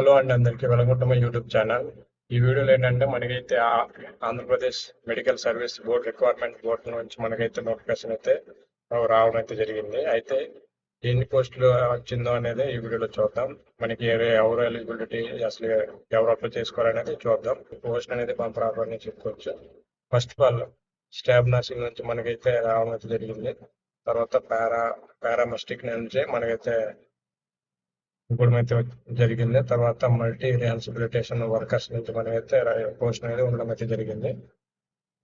Hello అండి, అందరికీ welcome to my YouTube channel. ఈ వీడియోలో ఏంటంటే మనకైతే Andhra Pradesh medical service board requirement board నుంచి మనకైతే నోటిఫికేషన్ అయితే రావడం అయితే జరిగింది. అయితే ఎన్ని పోస్టులు వచ్చిందో అనేది ఈ వీడియోలో చూద్దాం. మనకి ఎవరు ఎలిజిబిలిటీ, అసలు ఎవరు అప్లై చేసుకోవాలనేది చూద్దాం. పోస్ట్ అనేది పంపరాదు అని చెప్పుకోవచ్చు. First of all staff nursing నుంచి మనకైతే రావడం అయితే జరిగింది. తర్వాత పారామెస్టిక్ నుంచి మనకైతే ఇప్పుడు అయితే జరిగింది. తర్వాత మల్టీ రిహాబిలిటేషన్ వర్కర్స్ నుంచి మనమైతే పోస్ట్ అనేది ఉండడం అయితే జరిగింది.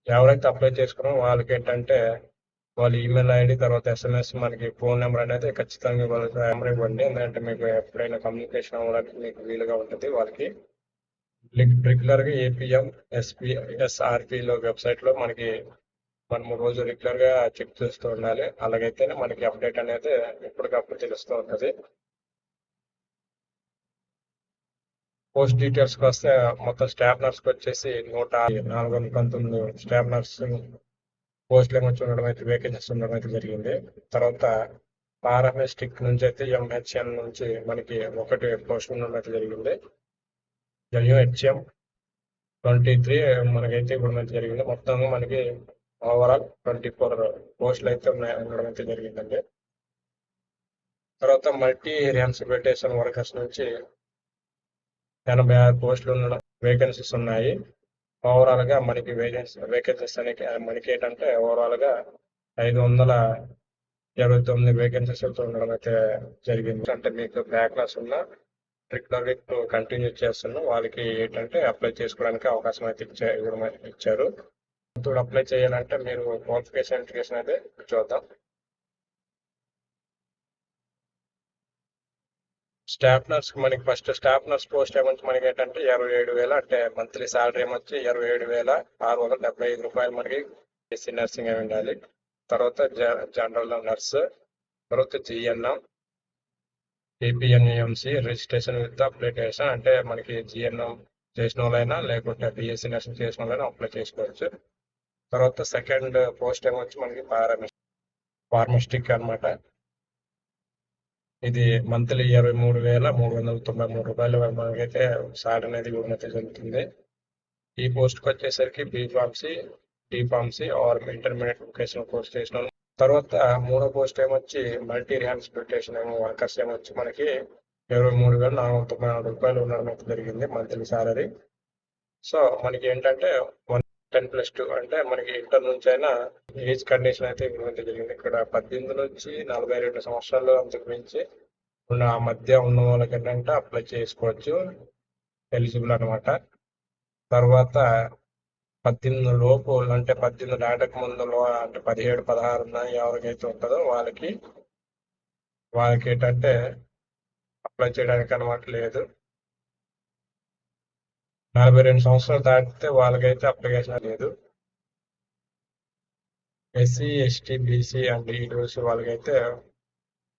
ఎవరైతే అప్లై చేసుకున్నారో వాళ్ళకి ఏంటంటే వాళ్ళ ఈమెయిల్ ఐడి, తర్వాత SMS, మనకి ఫోన్ నెంబర్ అనేది ఖచ్చితంగా వాళ్ళకి నెంబర్ ఇవ్వండి. ఎందుకంటే మీకు ఎప్పుడైనా కమ్యూనికేషన్ అవ్వడానికి మీకు వీలుగా ఉంటుంది. వాళ్ళకి రెగ్యులర్గా APM SRPలో వెబ్సైట్లో మనం రోజు రెగ్యులర్గా చెక్ చేస్తూ ఉండాలి. అలాగైతేనే మనకి అప్డేట్ అనేది ఎప్పటికప్పుడు తెలుస్తూ ఉంటుంది. పోస్ట్ డీటెయిల్స్కి వస్తే మొత్తం స్టాఫ్ నర్స్కి వచ్చేసి 419 స్టాఫ్ నర్సింగ్ పోస్టులు ఏమొచ్చి ఉండడం అయితే వేకెన్సీస్ ఉండడం అయితే జరిగింది. తర్వాత పారామెస్టిక్ నుంచి అయితే MHN నుంచి మనకి 1 పోస్ట్ ఉండడం అయితే జరిగింది. MHM 23 మనకైతే ఇప్పుడు అయితే జరిగింది. మొత్తం మనకి ఓవరాల్ 24 పోస్టులు అయితే ఉండడం అయితే జరిగిందండి. తర్వాత మల్టీ రిహాబిలిటేషన్ వర్కర్స్ నుంచి 86 పోస్టులు ఉండడం వేకెన్సీస్ ఉన్నాయి. ఓవరాల్గా మనకి వేకెన్సీస్ అనేది మనకి ఏంటంటే ఓవరాల్గా 529 వేకెన్సీస్ ఉండడం అయితే జరిగింది. అంటే మీకు బ్యాక్లాస్ ఉన్న రెగ్యులర్గా కంటిన్యూ చేస్తున్న వాళ్ళకి ఏంటంటే అప్లై చేసుకోవడానికి అవకాశం అయితే ఇచ్చారు. ఇప్పుడు అప్లై చేయాలంటే మీరు క్వాలిఫికేషన్ అయితే చూద్దాం. స్టాఫ్ నర్స్ మనకి ఫస్ట్ స్టాఫ్ నర్స్ పోస్ట్ ఏమొచ్చి మనకి ఏంటంటే 27,000, అంటే మంత్లీ శాలరీ ఏమొచ్చి 27,675 రూపాయలు మనకి BSc నర్సింగ్ అయి ఉండాలి. తర్వాత జనరల్ నర్స్, తర్వాత GNM, APNEMC registration with application, అంటే మనకి GNM చేసిన వాళ్ళైనా లేకుంటే BSc నర్సింగ్ చేసిన వాళ్ళైనా అప్లై చేసుకోవచ్చు. తర్వాత సెకండ్ పోస్ట్ ఏమొచ్చి మనకి ఫార్మస్టిక్ అనమాట. ఇది మంత్లీ 23,393 రూపాయలు మనకైతే శాలరీ అనేది ఇవ్వడం అయితే జరుగుతుంది. ఈ పోస్ట్కి వచ్చేసరికి B.Pharmacy are intermediate vocational course చేసిన. తర్వాత మూడో పోస్ట్ ఏమొచ్చి మల్టీ రిహాబిలిటేషన్ వర్కర్స్ ఏమొచ్చి మనకి 23,494 రూపాయలు ఉండడం అయితే జరిగింది మంత్లీ శాలరీ. సో మనకి ఏంటంటే 10+2 అంటే మనకి ఇంటర్ నుంచి అయినా ఏజ్ కండిషన్ అయితే ఇవ్వడం జరిగింది. ఇక్కడ 18 నుంచి 42 సంవత్సరాలు అంతకు మించి ఆ మధ్య ఉన్న వాళ్ళకి ఏంటంటే అప్లై చేసుకోవచ్చు, ఎలిజిబుల్ అనమాట. తర్వాత 18 లోపు, అంటే 18 దాటక ముందులో, అంటే 17, 16 ఎవరికైతే ఉంటుందో వాళ్ళకి ఏంటంటే అప్లై చేయడానికి అనమాట లేదు. 42 సంవత్సరాలు దాటితే వాళ్ళకైతే అప్లికేషన్ లేదు. SC, ST, BC and EWS వాళ్ళకైతే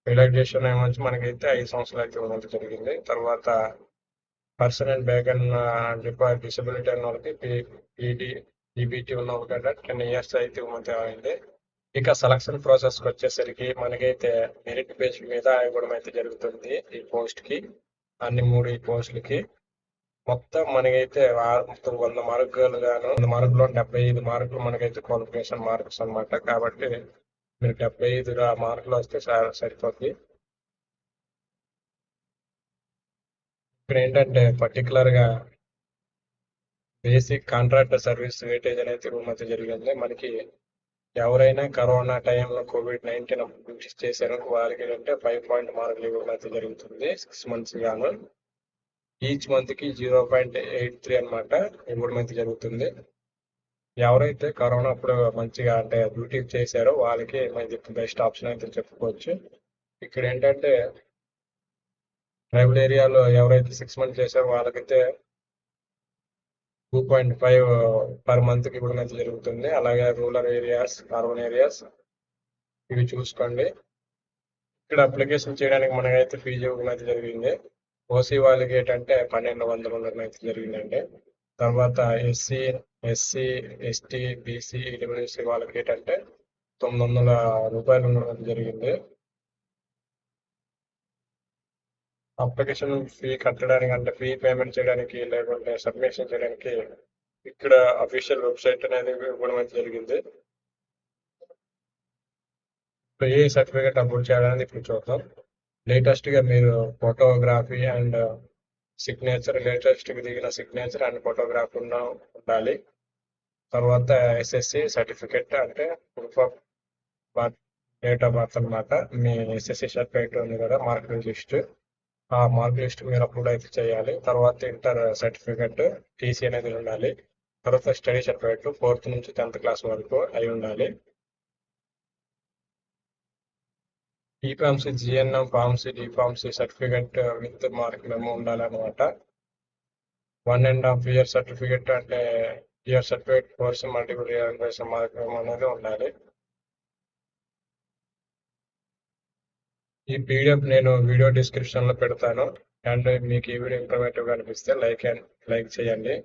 రిలాక్సేషన్ ఏమొచ్చి మనకైతే 5 సంవత్సరాలు అయితే ఉండడం జరిగింది. తర్వాత పర్సన్ అండ్ బ్యాక్ డిసబిలిటీ అన్న వాళ్ళకి EBT ఉన్న వాళ్ళకంటే 10 years అయితే అయింది. ఇక సెలక్షన్ ప్రాసెస్కి వచ్చేసరికి మనకైతే మెరిట్ బేస్ మీద ఇవ్వడం అయితే జరుగుతుంది. ఈ పోస్ట్కి అన్ని 3 పోస్టులకి మొత్తం మనకైతే మొత్తం 100 మార్కులు గాను, 100 మార్కులో 75 మార్కులు మనకైతే క్వాలిఫికేషన్ మార్క్స్ అనమాట. కాబట్టి మీరు 75 మార్కులు వస్తే సరిపోద్ది. ఇక్కడ ఏంటంటే పర్టికులర్గా బేసిక్ కాంట్రాక్ట్ సర్వీస్ వెయిటేజ్ అనేది ఇవ్వడం జరిగింది. మనకి ఎవరైనా కరోనా టైంలో COVID-19 డ్యూటీస్ చేశారో వాళ్ళకి అంటే 5 పాయింట్ మార్కులు ఇవ్వడం అయితే జరుగుతుంది. 6 months గాను ఈచ్ మంత్కి 0.83 అనమాట ఇవ్వడం అయితే జరుగుతుంది. ఎవరైతే కరోనా అప్పుడు మంచిగా అంటే డ్యూటీ చేశారో వాళ్ళకి మనకి బెస్ట్ ఆప్షన్ అయితే చెప్పుకోవచ్చు. ఇక్కడ ఏంటంటే ట్రైబల్ ఏరియాలో ఎవరైతే 6 months చేశారో వాళ్ళకైతే 2.5 per monthకి ఇవ్వడం అయితే జరుగుతుంది. అలాగే రూరల్ ఏరియాస్, అర్బన్ ఏరియాస్ ఇవి చూసుకోండి. ఇక్కడ అప్లికేషన్ చేయడానికి మనకైతే ఫీజు ఇవ్వడం అయితే జరిగింది. OC వాళ్ళకి ఏంటంటే 1,200 ఉండడం అయితే జరిగిందండి. తర్వాత SC, SC, ST, BC, EWS వాళ్ళకి ఏంటంటే 900 రూపాయలు ఉండడం జరిగింది. అప్లికేషన్ ఫీ కట్టడానికి అంటే ఫీ పేమెంట్ చేయడానికి లేకుంటే సబ్మిషన్ చేయడానికి ఇక్కడ అఫీషియల్ వెబ్సైట్ అనేది ఇవ్వడం అయితే జరిగింది. ఇప్పుడు ఏ సర్టిఫికేట్ అప్లోడ్ చేయాలనేది ఇప్పుడు చూద్దాం. లేటెస్ట్గా మీరు ఫోటోగ్రఫీ అండ్ సిగ్నేచర్, లేటెస్ట్గా దిగిన సిగ్నేచర్ అండ్ ఫోటోగ్రాఫ్ ఉండాలి. తర్వాత ఎస్ఎస్సి సర్టిఫికెట్ అంటే proof of birth, date of birth అనమాట. మీ ఎస్ఎస్సి సర్టిఫికేట్ ఉంది కదా, మార్క్ లిస్ట్, ఆ మార్క్ లిస్ట్ మీరు అప్లోడ్ అయితే చేయాలి. తర్వాత ఇంటర్ సర్టిఫికెట్ టీసీ అనేది ఉండాలి. తర్వాత స్టడీ సర్టిఫికెట్ 4th నుంచి 10th క్లాస్ వరకు అయి ఉండాలి. E pharmacy, GNM pharmacy, D pharmacy certificate with mark memo ఉండాలన్నమాట. 1.5 year సర్టిఫికెట్ అంటే year certificate course multiple year mark memo అనేది ఉండాలి. ఈ పీడిఎఫ్ నేను వీడియో డిస్క్రిప్షన్లో పెడతాను. అండ్ మీకు ఈ వీడియో ఇన్ఫర్మేటివ్గా అనిపిస్తే లైక్ చేయండి.